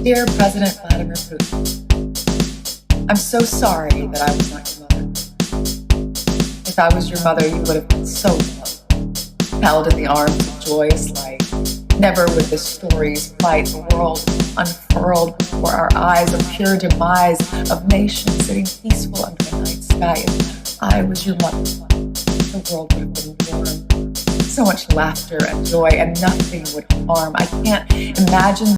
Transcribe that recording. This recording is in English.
Dear President Vladimir Putin, I'm so sorry that I was not your mother. If I was your mother, you would have been so loved, held in the arms of joyous life. Never would the stories fight the world unfurled before our eyes, a pure demise of nations sitting peaceful under the night sky. If I was your mother, the world would have been warm. So much laughter and joy, and nothing would harm. I can't imagine